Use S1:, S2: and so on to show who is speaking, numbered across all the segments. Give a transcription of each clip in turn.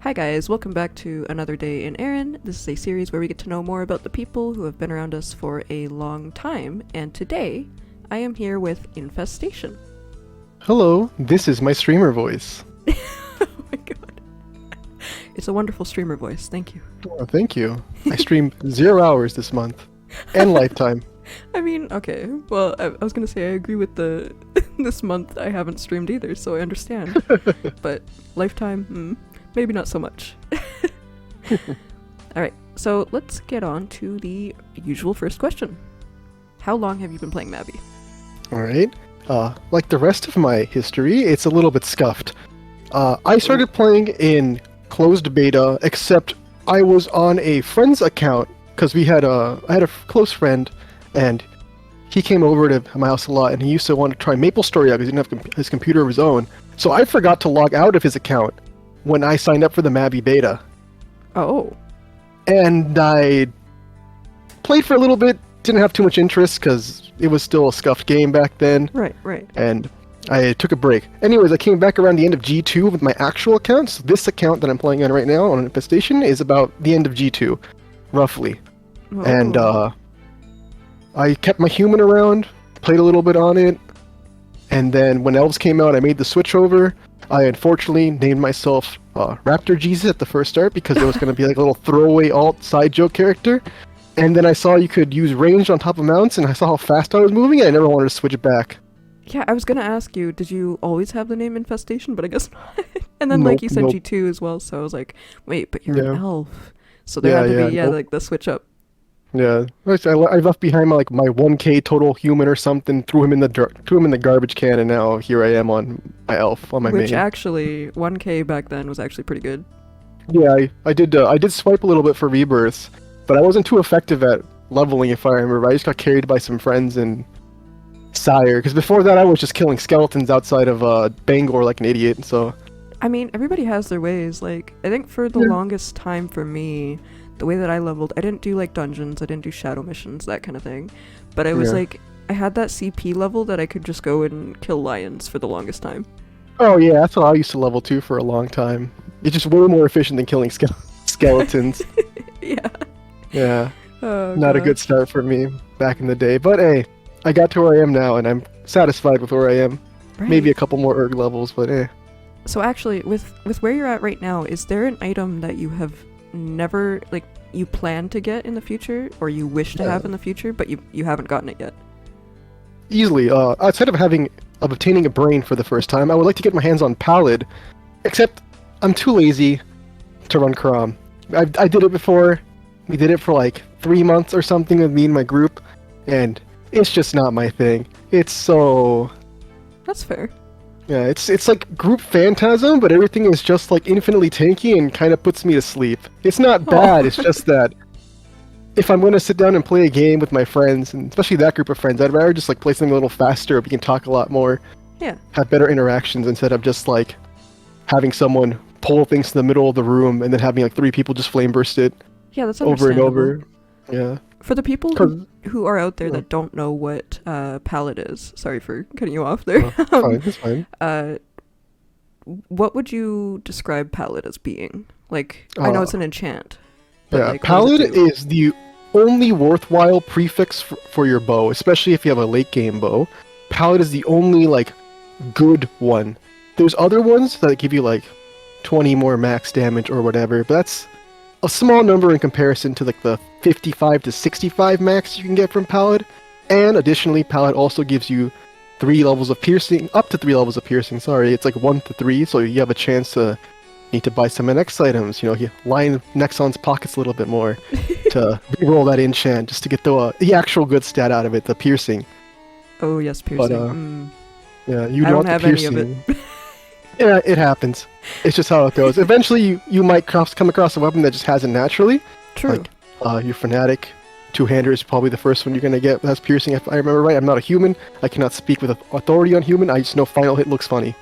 S1: Hi guys, welcome back to another day in Erinn. This is a series where we get to know more about the people who have been around us for a long time, and today I am here with Infestation.
S2: Hello, this is my streamer voice.
S1: Oh my god. It's a wonderful streamer voice, thank you.
S2: Oh, thank you. I streamed 0 hours this month. And lifetime.
S1: I mean, okay, well, I was gonna say I agree with the this month I haven't streamed either, so I understand. But lifetime, maybe not so much. Alright, so let's get on to the usual first question. How long have you been playing Mabby?
S2: Alright. Like the rest of my history, it's a little bit scuffed. I started playing in closed beta, except I was on a friend's account, because I had a close friend, and he came over to my house a lot, and he used to want to try MapleStory out because he didn't have his computer of his own. So I forgot to log out of his account when I signed up for the Mabby beta.
S1: Oh.
S2: And I played for a little bit, didn't have too much interest because it was still a scuffed game back then.
S1: Right.
S2: And I took a break. Anyways, I came back around the end of G2 with my actual account. So this account that I'm playing on right now on Infestation is about the end of G2, roughly.
S1: Oh.
S2: And I kept my human around, played a little bit on it, and then when Elves came out, I made the switch over. I unfortunately named myself Raptor Jesus at the first start because it was going to be like a little throwaway alt side joke character. And then I saw you could use range on top of mounts, and I saw how fast I was moving, and I never wanted to switch it back.
S1: Yeah, I was gonna ask you, did you always have the name Infestation? But I guess not. And then, like, you said G2 as well, so I was like, wait, but you're an elf. So there had to be, like, the switch up.
S2: Yeah, I left behind my 1K total human or something, threw him in the garbage can, and now here I am on my elf, on my main.
S1: Which actually, 1K back then was actually pretty good.
S2: Yeah, I did swipe a little bit for rebirths, but I wasn't too effective at leveling, if I remember. I just got carried by some friends and Sire, because before that I was just killing skeletons outside of Bangor like an idiot, so...
S1: I mean, everybody has their ways. Like, I think for the longest time for me, the way that I leveled, I didn't do, like, dungeons, I didn't do shadow missions, that kind of thing. But I was, like, I had that CP level that I could just go and kill lions for the longest time.
S2: Oh yeah, that's what I used to level too for a long time. It's just way more efficient than killing skeletons.
S1: Yeah.
S2: Yeah.
S1: Oh,
S2: Not
S1: gosh.
S2: a good start for me back in the day, but hey, I got to where I am now, and I'm satisfied with where I am.
S1: Right.
S2: Maybe a couple more erg levels, but eh.
S1: So actually, with where you're at right now, is there an item that you have never, like, you plan to get in the future, or you wish to have in the future, but you haven't gotten it yet?
S2: Easily. Outside of obtaining a brain for the first time, I would like to get my hands on Pallid, except I'm too lazy to run Karam. I did it before. We did it for like 3 months or something with me and my group, and it's just not my thing. It's so...
S1: That's fair.
S2: Yeah, it's like group Phantasm, but everything is just like infinitely tanky and kind of puts me to sleep. It's not bad, it's just that if I'm going to sit down and play a game with my friends, and especially that group of friends, I'd rather just like play something a little faster, we can talk a lot more, have better interactions instead of just like having someone pull things to the middle of the room and then having like 3 people just flame burst it over and over. Yeah.
S1: For the people who are out there that don't know what Pallid is, sorry for cutting you off there.
S2: It's fine.
S1: What would you describe Pallid as being? Like, I know it's an enchant. But
S2: Yeah,
S1: like,
S2: Pallid is the only worthwhile prefix for your bow, especially if you have a late game bow. Pallid is the only like good one. There's other ones that give you like 20 more max damage or whatever, but that's a small number in comparison to like the 55 to 65 max you can get from Pallid. And additionally, Pallid also gives you 3 levels of piercing, up to 3 levels of piercing, sorry. It's like 1 to 3, so you have a chance to need to buy some NX items, you know, you line Nexon's pockets a little bit more to reroll that enchant just to get the actual good stat out of it, the piercing.
S1: Oh yes, piercing.
S2: Yeah, you
S1: I don't
S2: want
S1: have
S2: the piercing.
S1: any of it.
S2: Yeah, it happens. It's just how it goes. Eventually, you might come across a weapon that just has it naturally.
S1: True.
S2: Like, your Fanatic two-hander is probably the first one you're going to get that has piercing, if I remember right. I'm not a human. I cannot speak with authority on human. I just know final hit looks funny.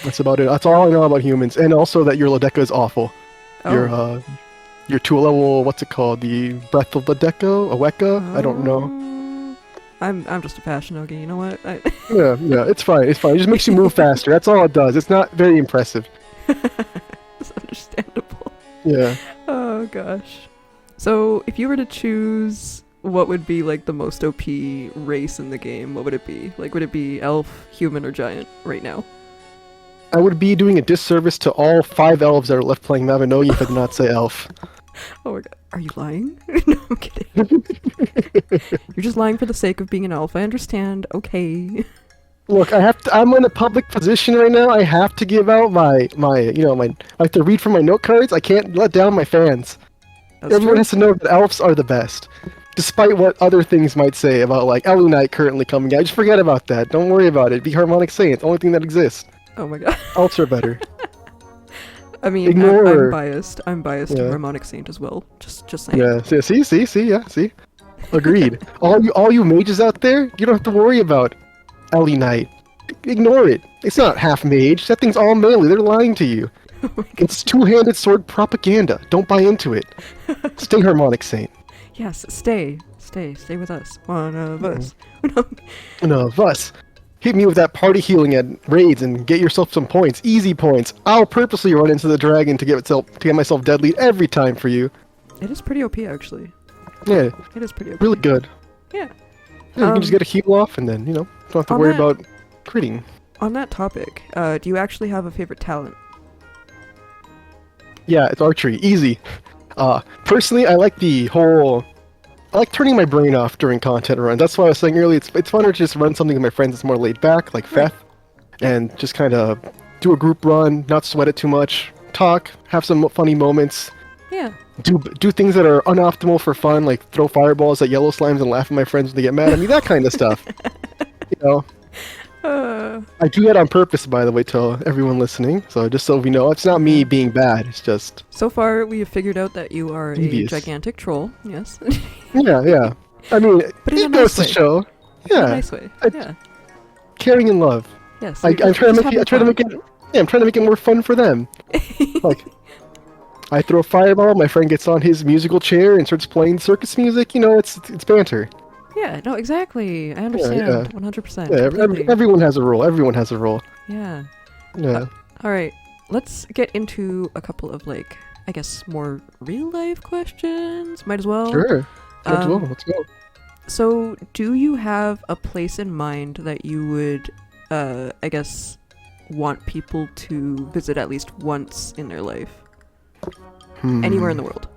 S2: That's about it. That's all I know about humans. And also that your Ladeka is awful.
S1: Oh.
S2: Your 2 level, what's it called? The Breath of Ladeka? Aweka? I don't know.
S1: I'm just a Mabinogi, you know what?
S2: Yeah, it's fine. It just makes you move faster. That's all it does. It's not very impressive.
S1: Understandable.
S2: Yeah.
S1: Oh gosh. So if you were to choose what would be like the most OP race in the game, what would it be? Like, would it be elf, human, or giant right now?
S2: I would be doing a disservice to all 5 elves that are left playing Mabinogi if I did not say elf.
S1: Oh my god. Are you lying? No, I'm kidding. You're just lying for the sake of being an elf. I understand. Okay.
S2: Look, I'm in a public position right now. I have to give out I have to read from my note cards. I can't let down my fans.
S1: That's
S2: Everyone
S1: true.
S2: has to know that elves are the best. Despite what other things might say about, like, Elunite currently coming out. Just forget about that. Don't worry about it. Be Harmonic Saint. The only thing that exists.
S1: Oh my god.
S2: Elves are better.
S1: I mean,
S2: Ignore.
S1: I'm biased. I'm biased to
S2: Yeah.
S1: Harmonic Saint as well. Just saying.
S2: Yeah, see? Agreed. all you mages out there, you don't have to worry about Elunite. Ignore it. It's not half mage. That thing's all melee. They're lying to you.
S1: Oh my god.
S2: It's two-handed sword propaganda. Don't buy into it. Stay Harmonic Saint.
S1: Yes, stay with us. One of us.
S2: One of us. Hit me with that party healing at raids and get yourself some points. Easy points. I'll purposely run into the dragon to get myself deadly every time for you.
S1: It is pretty OP actually.
S2: Yeah,
S1: It is pretty OP.
S2: really good.
S1: Yeah.
S2: Yeah, you can just get a heal off and then, don't have to
S1: on
S2: worry
S1: that-
S2: about critting.
S1: On that topic, do you actually have a favorite talent?
S2: Yeah, it's archery. Easy. Personally, I like turning my brain off during content runs. That's why I was saying earlier, it's funner to just run something with my friends that's more laid back, like
S1: Right.
S2: Feth, and just kind of do a group run, not sweat it too much, talk, have some funny moments,
S1: Yeah.
S2: do things that are unoptimal for fun, like throw fireballs at yellow slimes and laugh at my friends when they get mad at me, that kind of stuff. I do that on purpose, by the way, to everyone listening. So just so we know, it's not me being bad. It's just
S1: So far, we have figured out that you are
S2: Devious.
S1: a gigantic troll. Yes.
S2: yeah. I mean,
S1: But in a
S2: it
S1: nice
S2: goes to
S1: way.
S2: show.
S1: In a
S2: Yeah,
S1: nice way.
S2: I-
S1: Yeah.
S2: caring and love.
S1: Yes.
S2: I'm
S1: you're just-
S2: trying
S1: just
S2: to make it.
S1: having
S2: I'm trying to make it more fun for them. Like, I throw a fireball. My friend gets on his musical chair and starts playing circus music. It's banter.
S1: Yeah. No. Exactly. I understand.
S2: yeah.
S1: 100%.
S2: Yeah,
S1: completely.
S2: everyone has a role. Everyone has a role.
S1: Yeah.
S2: Yeah.
S1: All right. Let's get into a couple of I guess more real life questions. Might as well.
S2: Sure. Let's go.
S1: Um,
S2: Let's go.
S1: So, do you have a place in mind that you would, I guess, want people to visit at least once in their life? Anywhere in the world.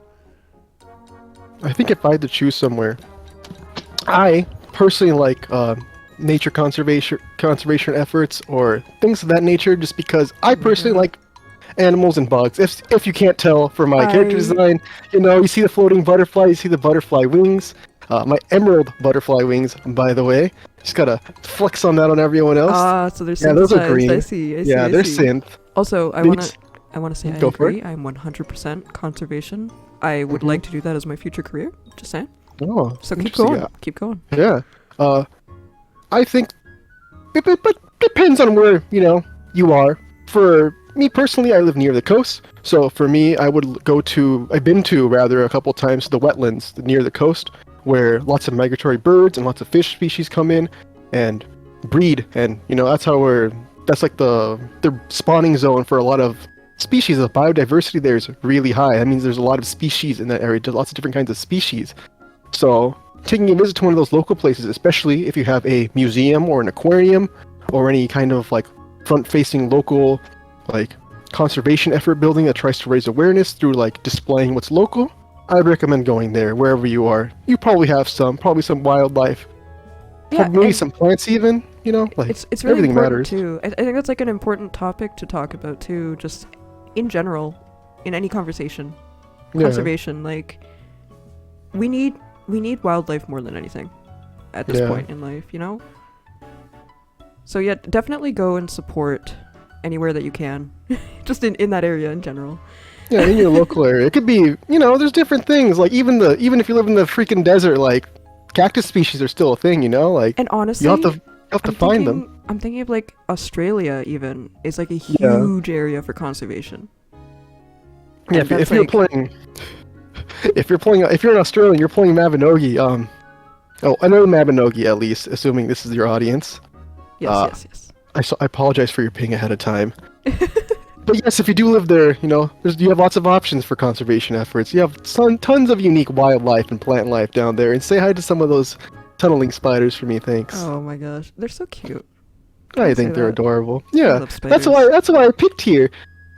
S2: I think if I had to choose somewhere, I personally like nature conservation efforts or things of that nature, just because I personally like animals and bugs. If you can't tell from my character design, you see the floating butterfly, you see the butterfly wings. My emerald butterfly wings, by the way. Just gotta flex on that on everyone else.
S1: So there's
S2: Yeah, those are
S1: synthesized.
S2: green.
S1: I see.
S2: Yeah, they're synth.
S1: Also, I
S2: These-
S1: wanna say I
S2: Go for
S1: agree. I'm 100% conservation. I would like to do that as my future career. Just saying.
S2: Oh,
S1: So keep
S2: interesting.
S1: going.
S2: Yeah.
S1: Keep going.
S2: Yeah. I think it depends on where, you are. For me personally, I live near the coast. So for me, I've been to rather a couple times the wetlands near the coast where lots of migratory birds and lots of fish species come in and breed. And, that's like the spawning zone for a lot of species. The biodiversity there is really high. That means there's a lot of species in that area. There's lots of different kinds of species. So taking a visit to one of those local places, especially if you have a museum or an aquarium or any kind of front-facing local conservation effort building that tries to raise awareness through displaying what's local, I'd recommend going there wherever you are. You probably have some wildlife, maybe
S1: and
S2: some plants even.
S1: it's really
S2: everything
S1: important
S2: matters.
S1: too. I think that's an important topic to talk about too. Just in general, in any conversation,
S2: Yeah.
S1: conservation. We need wildlife more than anything at this
S2: Yeah.
S1: point in life. So yeah, definitely go and support anywhere that you can, just in that area in general.
S2: Yeah, in your local area. It could be, there's different things. Even if you live in the freaking desert, cactus species are still a thing,
S1: And honestly,
S2: you have to find them.
S1: I'm thinking of Australia even is a huge area for conservation.
S2: Yeah,
S1: And
S2: if
S1: that's,
S2: you're playing, if you're in Australia and you're playing Mabinogi, I know Mabinogi at least, assuming this is your audience.
S1: Yes.
S2: I apologize for your ping ahead of time. But yes, if you do live there, you have lots of options for conservation efforts. You have tons of unique wildlife and plant life down there. And say hi to some of those tunneling spiders for me, thanks.
S1: Oh my gosh, they're so cute.
S2: I think they're adorable.
S1: I
S2: Yeah,
S1: love spiders.
S2: that's why I picked here.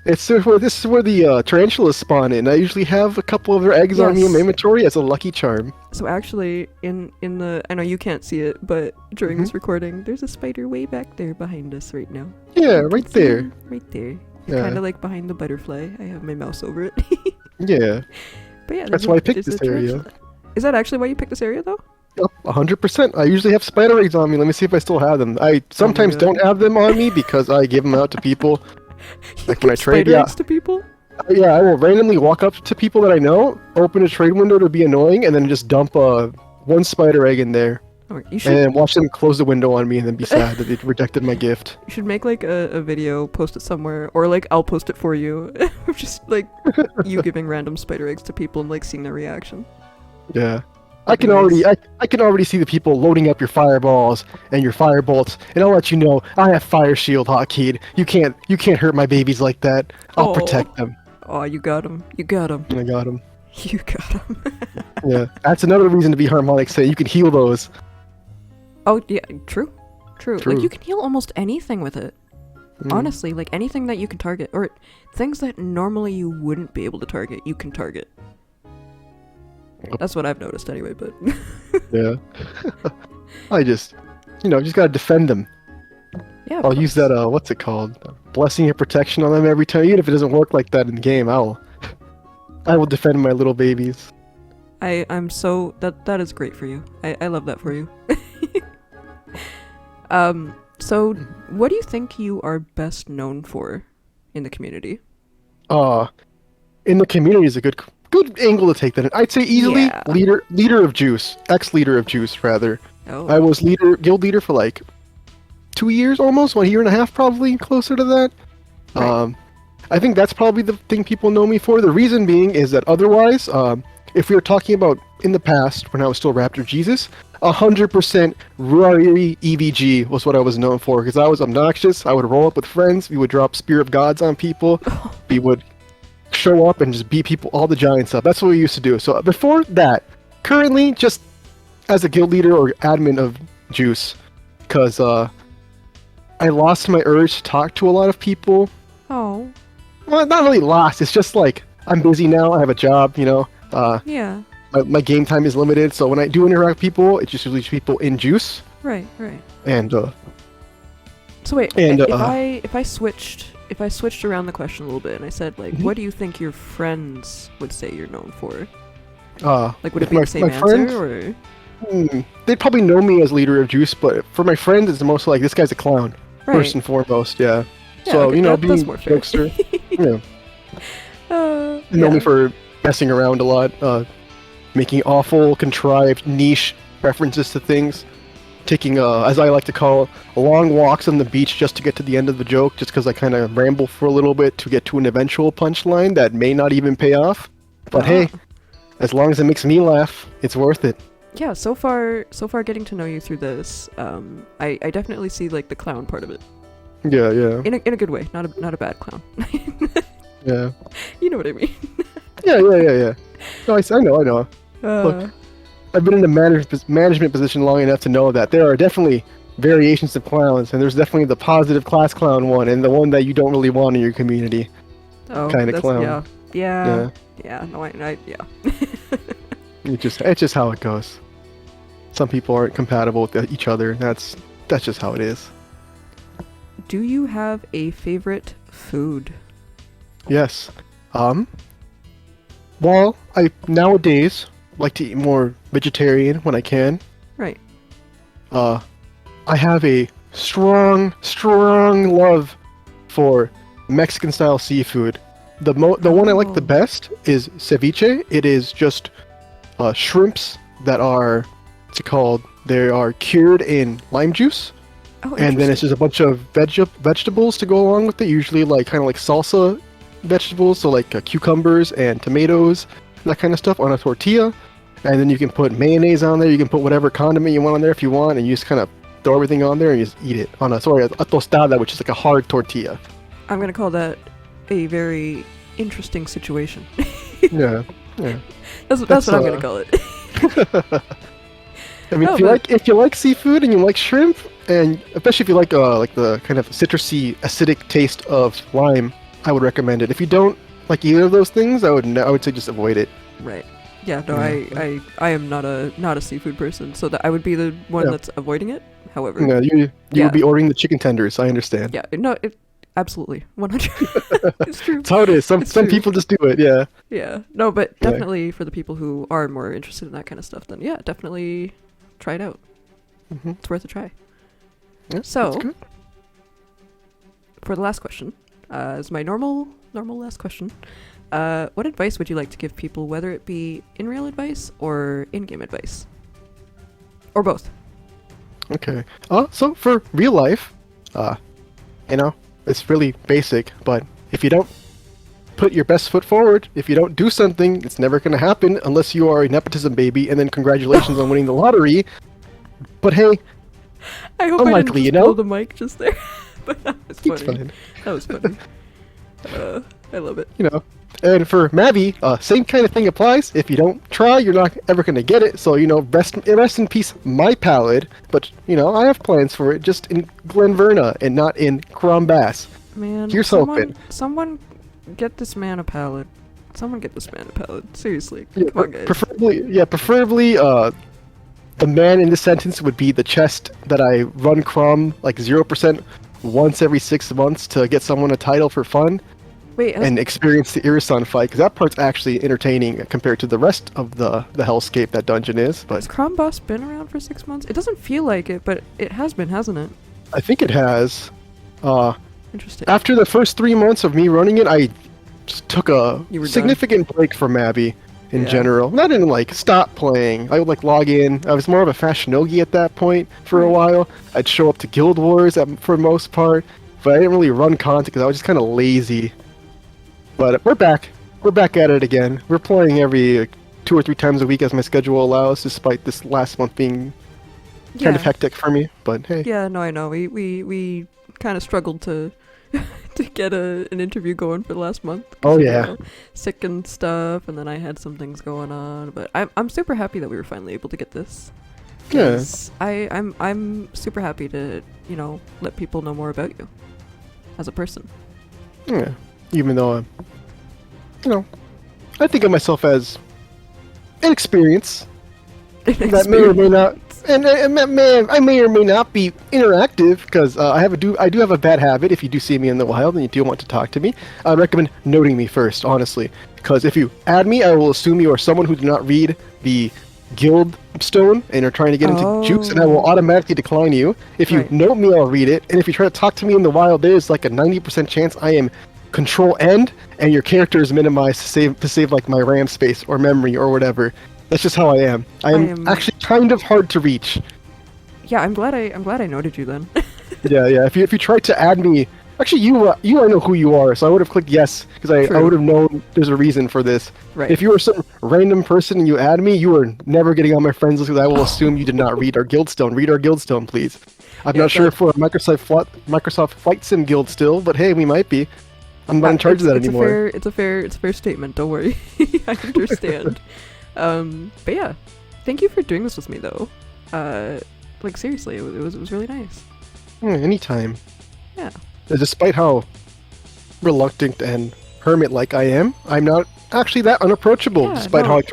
S2: This is where the tarantulas spawn in. I usually have a couple of their eggs on me in my inventory as a lucky charm.
S1: So actually, in the I know you can't see it, but during this recording, there's a spider way back there behind us right now.
S2: Yeah, right there.
S1: Right there.
S2: Yeah.
S1: Kind of like behind the butterfly. I have my mouse over it.
S2: Yeah.
S1: But yeah,
S2: that's why I picked this area.
S1: Is that actually why you picked this area though?
S2: Yep, 100%. I usually have spider eggs on me. Let me see if I still have them. I sometimes don't have them on me because I give them out to people. Like when I trade
S1: spider eggs to people?
S2: Yeah, I will randomly walk up to people that I know, open a trade window to be annoying, and then just dump one spider egg in there.
S1: Oh, you should...
S2: And watch them close the window on me and then be sad that they rejected my gift.
S1: You should make like a video, post it somewhere, or like I'll post it for you. Just like you giving random spider eggs to people and like seeing their reaction.
S2: Yeah. I can already see the people loading up your fireballs and your firebolts, and I'll let you know I have fire shield, hotkeyed. You can't hurt my babies like that. I'll protect them.
S1: Oh, you got him. You got him.
S2: I got him.
S1: You got him.
S2: Yeah, that's another reason to be harmonic. Say you can heal those.
S1: Oh yeah, true. Like you can heal almost anything with it. Honestly, like anything that you can target, or things that normally you wouldn't be able to target, you can target. That's what I've noticed anyway, but...
S2: Yeah. I just gotta defend them.
S1: Yeah,
S2: I'll use that, what's it called? Blessing of protection on them every time. Even if it doesn't work like that in the game, I will defend my little babies.
S1: I'm so... That is great for you. I love that for you. So, what do you think you are best known for in the community?
S2: In the community is a good angle to take that in. I'd say easily leader of Juice. Ex-leader of Juice, rather.
S1: Oh.
S2: I was guild leader for like 2 years almost, 1 year and a half probably, closer to that. Right. I think that's probably the thing people know me for. The reason being is that otherwise, if we were talking about in the past, when I was still Raptor Jesus, 100% Rari EVG was what I was known for, because I was obnoxious. I would roll up with friends, we would drop Spear of Gods on people, we would show up and just beat people, all the giants up. That's what we used to do. So before that, currently just as a guild leader or admin of Juice, because I lost my urge to talk to a lot of people.
S1: Oh.
S2: Well, not really lost. It's just like I'm busy now. I have a job,
S1: Yeah.
S2: My game time is limited, so when I do interact with people, it's just usually people in Juice.
S1: Right.
S2: And
S1: so wait,
S2: and
S1: if I switched around the question a little bit and I said like, what do you think your friends would say you're known for? Like, would it be the same answer, or?
S2: They'd probably know me as leader of Juice, but for my friends, it's most like this guy's a clown, first and foremost. Yeah. So
S1: okay,
S2: being a jokester. Yeah. They know me for messing around a lot, making awful, contrived, niche references to things, taking, as I like to call it, long walks on the beach just to get to the end of the joke, just because I kind of ramble for a little bit to get to an eventual punchline that may not even pay off. But hey, as long as it makes me laugh, it's worth it.
S1: Yeah, so far getting to know you through this, I definitely see like the clown part of it.
S2: Yeah.
S1: In a good way, not a bad clown.
S2: Yeah.
S1: You know what I mean.
S2: Yeah. No, I know. Look, I've been in a management position long enough to know that there are definitely variations of clowns, and there's definitely the positive class clown one, and the one that you don't really want in your community. Kind of clown.
S1: Yeah.
S2: It's just how it goes. Some people aren't compatible with each other. That's just how it is.
S1: Do you have a favorite food?
S2: Yes. Well, I nowadays like to eat more vegetarian when I can.
S1: Right.
S2: I have a strong love for Mexican style seafood. The one I like the best is ceviche. It is just shrimps that are, what's it called? They are cured in lime juice.
S1: Oh,
S2: and then it's just a bunch of vegetables to go along with it. Usually kind of like salsa vegetables, so like cucumbers and tomatoes, that kind of stuff on a tortilla. And then you can put mayonnaise on there. You can put whatever condiment you want on there if you want, and you just kind of throw everything on there and you just eat it on a tostada, which is like a hard tortilla.
S1: I'm gonna call that a very interesting situation.
S2: Yeah, yeah.
S1: That's what I'm gonna call it.
S2: I mean,
S1: No,
S2: if you like seafood and you like shrimp, and especially if you like the kind of citrusy, acidic taste of lime, I would recommend it. If you don't like either of those things, I would say just avoid it.
S1: Right. Yeah. No,
S2: Yeah.
S1: I am not a seafood person, so that I would be the one that's avoiding it. However.
S2: Yeah, you would be ordering the chicken tenders. I understand.
S1: Yeah. No. Absolutely. 100. It's true.
S2: That's how it is. Some people just do it. Yeah.
S1: Yeah. No, but definitely for the people who are more interested in that kind of stuff, then yeah, definitely try it out.
S2: Mm-hmm.
S1: It's worth a try.
S2: Yeah,
S1: So, for the last question, as my normal last question, what advice would you like to give people, whether it be in-real advice or in-game advice? Or both?
S2: Okay. So for real life, it's really basic, but if you don't put your best foot forward, if you don't do something, it's never going to happen unless you are a nepotism baby, and then congratulations on winning the lottery. But hey,
S1: I hope
S2: unlikely,
S1: I didn't blow the mic just there. But that was funny.
S2: It's fine.
S1: That was funny. I love it.
S2: And for Mavi, same kind of thing applies. If you don't try, you're not ever going to get it. So, rest in peace, my palette. But, I have plans for it just in Glenverna and not in Crombass.
S1: Man,
S2: Here's hoping.
S1: Someone get this man a palette. Someone get this man a palette. Seriously.
S2: Yeah,
S1: Come on, guys.
S2: Preferably, the man in this sentence would be the chest that I run Crom, like 0% once every 6 months to get someone a title for fun.
S1: Wait,
S2: and experience the Irisan fight, because that part's actually entertaining compared to the rest of the hellscape that dungeon is. But
S1: has Crom Boss been around for 6 months? It doesn't feel like it, but it has been, hasn't it?
S2: I think it has.
S1: Interesting.
S2: After the first 3 months of me running it, I just took a significant break from Abby in general. Not in stop playing. I would log in. I was more of a Fashionogi at that point for a while. I'd show up to Guild Wars for the most part, but I didn't really run content because I was just kind of lazy. But we're back. We're back at it again. We're playing every 2 or 3 times a week as my schedule allows, despite this last month being kind of hectic for me. But hey.
S1: Yeah, no, I know. We kind of struggled to to get an interview going for the last month.
S2: Oh yeah.
S1: Sick and stuff, and then I had some things going on. But I'm super happy that we were finally able to get this.
S2: Yes.
S1: Yeah. I'm super happy to let people know more about you as a person.
S2: Yeah. Even though, I think of myself as an experience that may or may not, and I may or may not be interactive because I do have a bad habit. If you do see me in the wild and you do want to talk to me, I recommend noting me first, honestly, because if you add me, I will assume you are someone who did not read the guild stone and are trying to get into jukes, and I will automatically decline you. If you note me, I'll read it, and if you try to talk to me in the wild, there's like a 90% chance I am Control End, and your character is minimized to save my RAM space or memory or whatever. That's just how I am. I am actually kind of hard to reach.
S1: Yeah, I'm glad I noted you then.
S2: yeah. If you tried to add me, actually I know who you are, so I would have clicked yes because I would have known there's a reason for this.
S1: Right.
S2: If you were some random person and you add me, you are never getting on my friends list because I will assume you did not read our guildstone. Read our guildstone, please. I'm not sure if we're a Microsoft Flight Sim guild still, but hey, we might be. I'm not in charge of that anymore.
S1: It's a fair statement. Don't worry. I understand. But yeah, thank you for doing this with me though. Seriously, it was really nice.
S2: Anytime.
S1: Yeah.
S2: Despite how reluctant and hermit-like I am, I'm not actually that unapproachable. Despite how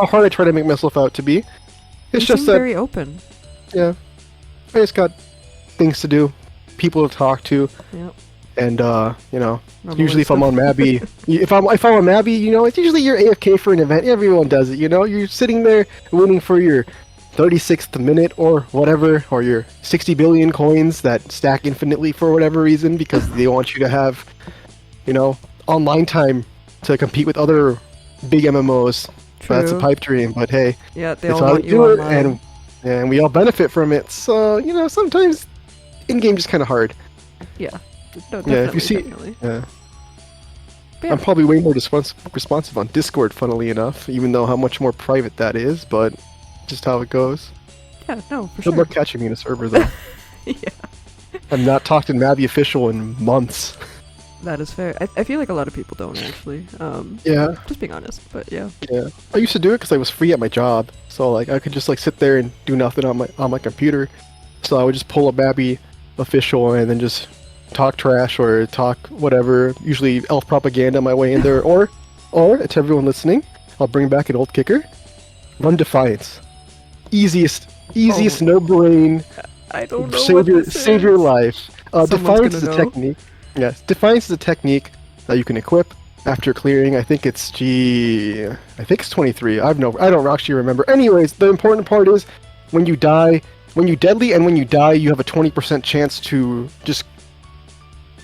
S2: hard I try to make myself out to be. It's just that
S1: very open.
S2: Yeah. I just got things to do, people to talk to.
S1: Yep.
S2: And usually if I'm on Mabby, if I'm on Mabby, it's usually you're AFK for an event. Everyone does it, You're sitting there waiting for your 36th minute or whatever, or your 60 billion coins that stack infinitely for whatever reason because they want you to have, online time to compete with other big MMOs.
S1: True.
S2: That's a pipe dream, but hey,
S1: yeah, they all want you online.
S2: and we all benefit from it. So sometimes in-game just kind of hard.
S1: Yeah. No,
S2: if you see,
S1: yeah.
S2: I'm probably way more responsive on Discord, funnily enough, even though how much more private that is, but just how it goes.
S1: Yeah, no, for sure.
S2: Good luck catching me in a server, though.
S1: Yeah.
S2: I've not talked to Mabby official in months.
S1: That is fair. I feel like a lot of people don't actually.
S2: Yeah,
S1: Just being honest, but yeah.
S2: yeah. I used to do it because I was free at my job, so like I could just like sit there and do nothing on my computer. So I would just pull up Babby official and then just talk trash or talk whatever. Usually elf propaganda my way in there, or to everyone listening, I'll bring back an old kicker. Run Defiance. Easiest, no brain.
S1: I don't know what this is.
S2: Save your life.
S1: Someone's
S2: Defiance is a
S1: gonna know.
S2: technique. Yes, Defiance is a technique that you can equip after clearing. I think it's 23. I don't actually remember. Anyways, the important part is when you die, when you deadly, and when you die, you have a 20% chance to just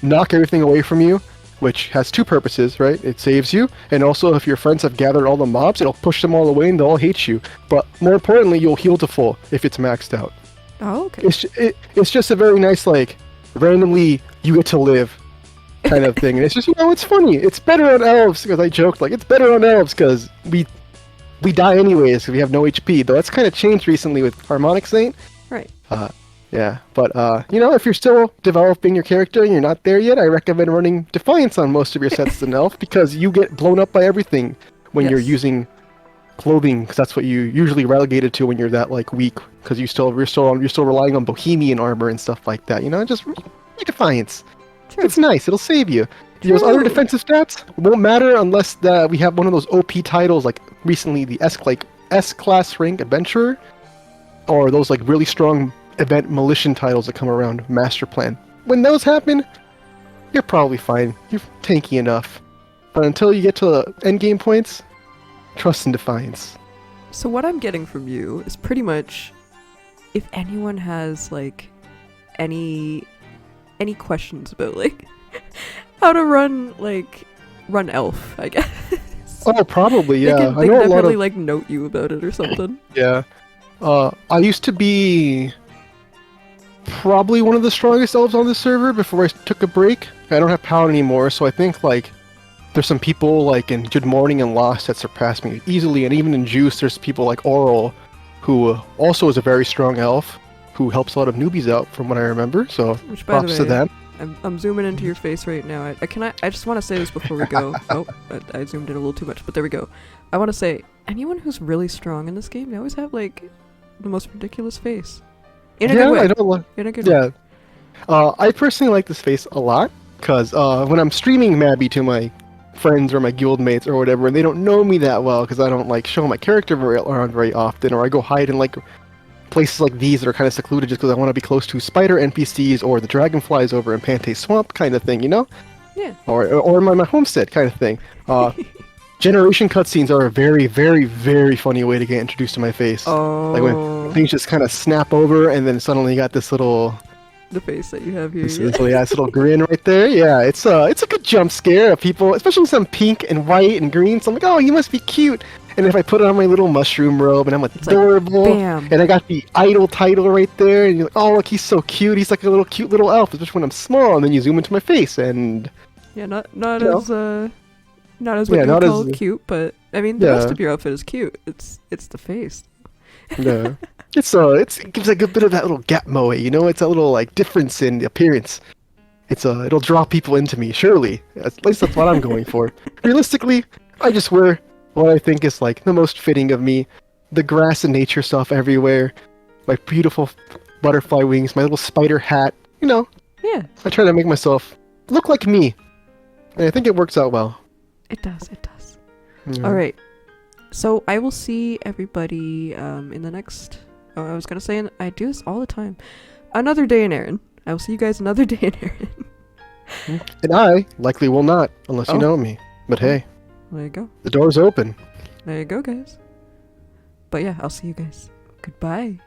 S2: knock everything away from you, which has two purposes, right? It saves you, and also if your friends have gathered all the mobs, it'll push them all away and they'll all hate you. But more importantly, you'll heal to full if it's maxed out.
S1: Oh, okay.
S2: It's just a very nice, like, randomly you get to live kind of thing. And it's just, it's funny. It's better on elves, because I joked, like, it's better on elves because we die anyways because we have no HP, though that's kind of changed recently with Harmonic Saint.
S1: Right.
S2: Yeah, but if you're still developing your character and you're not there yet, I recommend running Defiance on most of your sets as an elf because you get blown up by everything when you're using clothing, because that's what you usually relegated to when you're that like weak, because you're still relying on Bohemian armor and stuff like that. Just Defiance.
S1: True.
S2: It's nice. It'll save you. Those other defensive stats won't matter unless we have one of those OP titles like recently the S-class rank adventurer, or those like really strong event militia titles that come around, Master Plan. When those happen, you're probably fine. You're tanky enough. But until you get to the end game points, trust and Defiance.
S1: So what I'm getting from you is pretty much, if anyone has like any questions about like how to run elf, I guess.
S2: Oh, probably, yeah.
S1: They can definitely like note you about it or something.
S2: Yeah. I used to be probably one of the strongest elves on the server before I took a break. I don't have Paladin anymore, so I think like there's some people like in Good Morning and Lost that surpass me easily, and even in Juice there's people like Oral, who also is a very strong elf, who helps a lot of newbies out from what I remember, so
S1: Which, by
S2: props
S1: the
S2: to
S1: way,
S2: them.
S1: I'm zooming into your face right now. I just want to say this before we go. Oh, I zoomed in a little too much, but there we go. I want to say, anyone who's really strong in this game, they always have like the most ridiculous face. In a good way. In a good way.
S2: I personally like this face a lot, because when I'm streaming Mabby to my friends or my guild mates or whatever, and they don't know me that well, because I don't like show my character around very often, or I go hide in like places like these that are kind of secluded just because I want to be close to spider NPCs or the dragonflies over in Pantay Swamp kind of thing,
S1: Yeah.
S2: Or my homestead kind of thing. Generation cutscenes are a very, very, very funny way to get introduced to my face.
S1: Oh.
S2: Like when things just kind of snap over and then suddenly you got this little...
S1: The face that you have here.
S2: This little grin right there. Yeah, it's a good jump scare of people, especially some pink and white and green. So I'm like, oh, he must be cute. And if I put on my little mushroom robe and I'm adorable,
S1: like, bam.
S2: And I got the idol title right there, and you're like, oh, look, he's so cute. He's like a cute little elf, especially when I'm small. And then you zoom into my face, and
S1: not as what you call cute, but I mean the rest of your outfit is cute. It's the face.
S2: Yeah, it gives like a bit of that little gap moe, It's a little like difference in appearance. It'll draw people into me, surely. At least that's what I'm going for. Realistically, I just wear what I think is like the most fitting of me. The grass and nature stuff everywhere. My beautiful butterfly wings, my little spider hat, Yeah. I try to make myself look like me. And I think it works out well.
S1: It does.
S2: Yeah.
S1: Alright. So I will see everybody in the next... Oh, I was going to say, I do this all the time. Another day in Erinn. I will see you guys another day in Erinn.
S2: And I likely will not, unless you know me. But hey.
S1: There you go.
S2: The door's open.
S1: There you go, guys. But yeah, I'll see you guys. Goodbye.